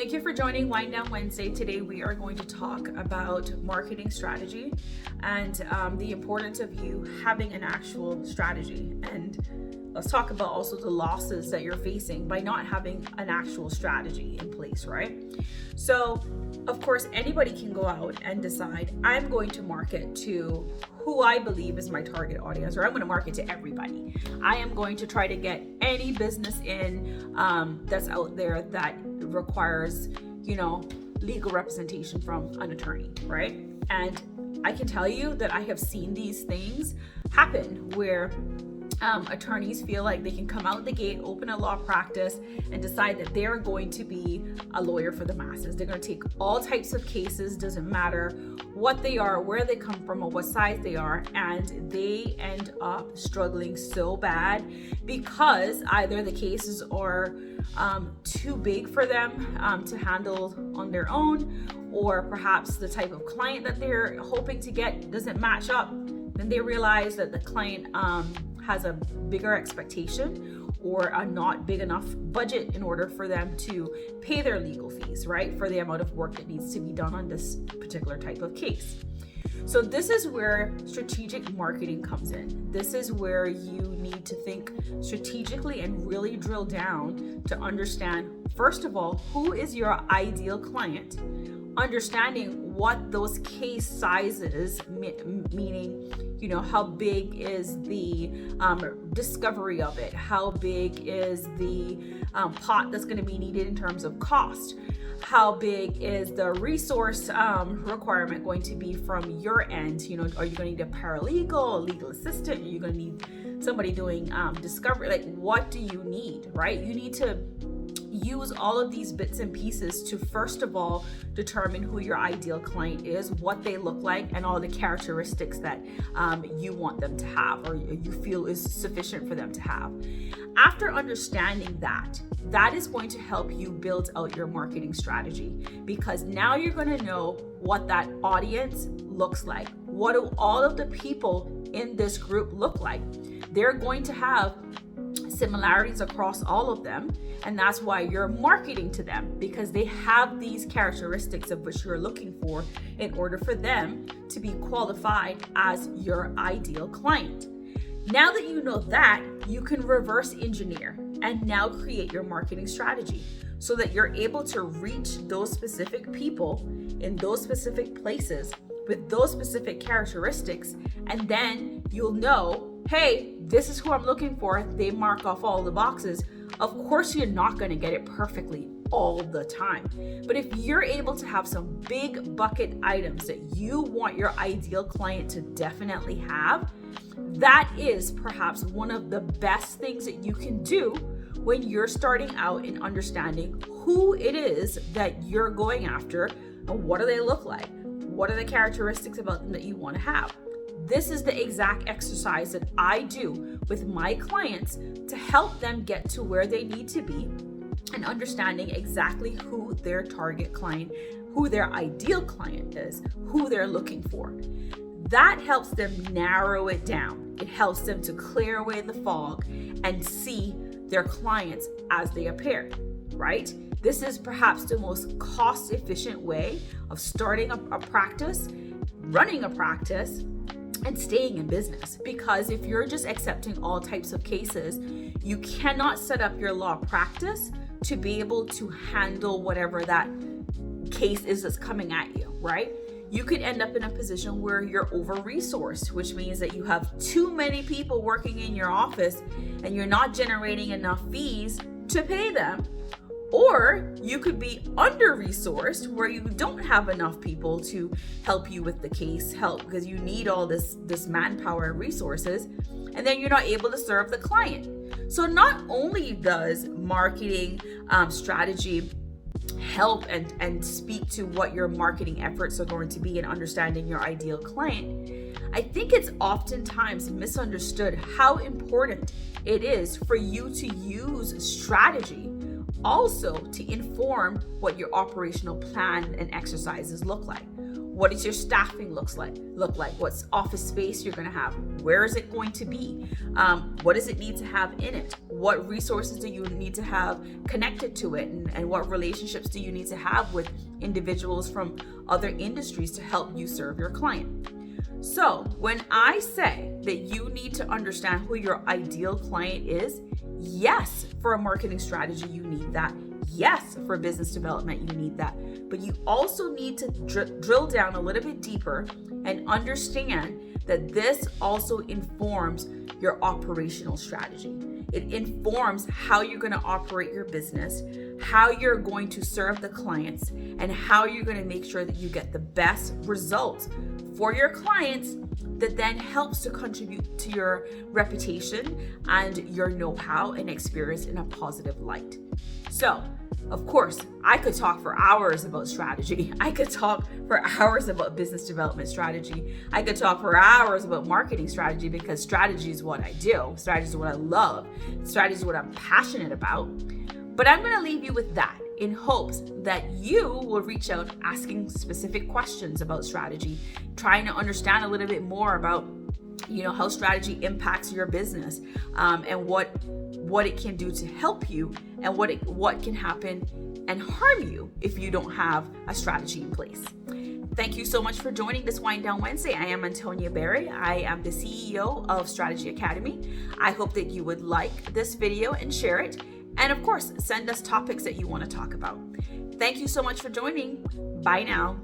Thank you for joining Wind Down Wednesday. Today we are going to talk about marketing strategy and the importance of you having an actual strategy. And let's talk about also the losses that you're facing by not having an actual strategy in place, right? So, of course, anybody can go out and decide, I'm going to market to who I believe is my target audience, or I'm going to market to everybody. I am going to try to get any business in that's out there that requires, legal representation from an attorney, right? And I can tell you that I have seen these things happen where attorneys feel like they can come out the gate, open a law practice, and decide that they're going to be a lawyer for the masses. They're going to take all types of cases, doesn't matter what they are, where they come from, or what size they are, and they end up struggling so bad because either the cases are too big for them to handle on their own, or perhaps the type of client that they're hoping to get doesn't match up. Then they realize that the client has a bigger expectation or a not big enough budget in order for them to pay their legal fees, right? For the amount of work that needs to be done on this particular type of case. So this is where strategic marketing comes in. This is where you need to think strategically and really drill down to understand, first of all, who is your ideal client, understanding what those case sizes, meaning, how big is the discovery of it? How big is the pot that's going to be needed in terms of cost? How big is the resource requirement going to be from your end? Are you going to need a paralegal, a legal assistant? Are you going to need somebody doing discovery? Like, what do you need, right? You need to use all of these bits and pieces to, first of all, determine who your ideal client is, what they look like, and all the characteristics that you want them to have or you feel is sufficient for them to have. After understanding that is going to help you build out your marketing strategy, because now you're going to know what that audience looks like. What do all of the people in this group look like? They're going to have similarities across all of them, and that's why you're marketing to them, because they have these characteristics of which you're looking for in order for them to be qualified as your ideal client. Now that you know that, you can reverse engineer and now create your marketing strategy so that you're able to reach those specific people in those specific places with those specific characteristics, and then you'll know, hey, this is who I'm looking for. They mark off all the boxes. Of course, you're not going to get it perfectly all the time. But if you're able to have some big bucket items that you want your ideal client to definitely have, that is perhaps one of the best things that you can do when you're starting out in understanding who it is that you're going after and what do they look like? What are the characteristics about them that you want to have? This is the exact exercise that I do with my clients to help them get to where they need to be and understanding exactly who their target client, who their ideal client is, who they're looking for. That helps them narrow it down. It helps them to clear away the fog and see their clients as they appear, right? This is perhaps the most cost-efficient way of starting a practice, running a practice, and staying in business. Because if you're just accepting all types of cases, you cannot set up your law practice to be able to handle whatever that case is that's coming at you, right? You could end up in a position where you're over-resourced, which means that you have too many people working in your office and you're not generating enough fees to pay them. Or you could be under-resourced where you don't have enough people to help you with the case, because you need all this manpower and resources, and then you're not able to serve the client. So not only does marketing strategy help and speak to what your marketing efforts are going to be in understanding your ideal client, I think it's oftentimes misunderstood how important it is for you to use strategy also to inform what your operational plan and exercises look like. What does your staffing look like? What's office space you're going to have? Where is it going to be? What does it need to have in it? What resources do you need to have connected to it? And what relationships do you need to have with individuals from other industries to help you serve your client? So when I say that you need to understand who your ideal client is, yes, for a marketing strategy, you need that. Yes, for business development, you need that. But you also need to drill down a little bit deeper and understand that this also informs your operational strategy. It informs how you're going to operate your business, how you're going to serve the clients, and how you're going to make sure that you get the best results for your clients that then helps to contribute to your reputation and your know-how and experience in a positive light. So, of course, I could talk for hours about strategy. I could talk for hours about business development strategy. I could talk for hours about marketing strategy, because strategy is what I do. Strategy is what I love. Strategy is what I'm passionate about. But I'm going to leave you with that in hopes that you will reach out asking specific questions about strategy, trying to understand a little bit more about how strategy impacts your business, and what it can do to help you, and what can happen and harm you if you don't have a strategy in place. Thank you so much for joining this Wind Down Wednesday. I am Antonia Berry. I am the CEO of Strategy Academy. I hope that you would like this video and share it. And of course, send us topics that you want to talk about. Thank you so much for joining. Bye now.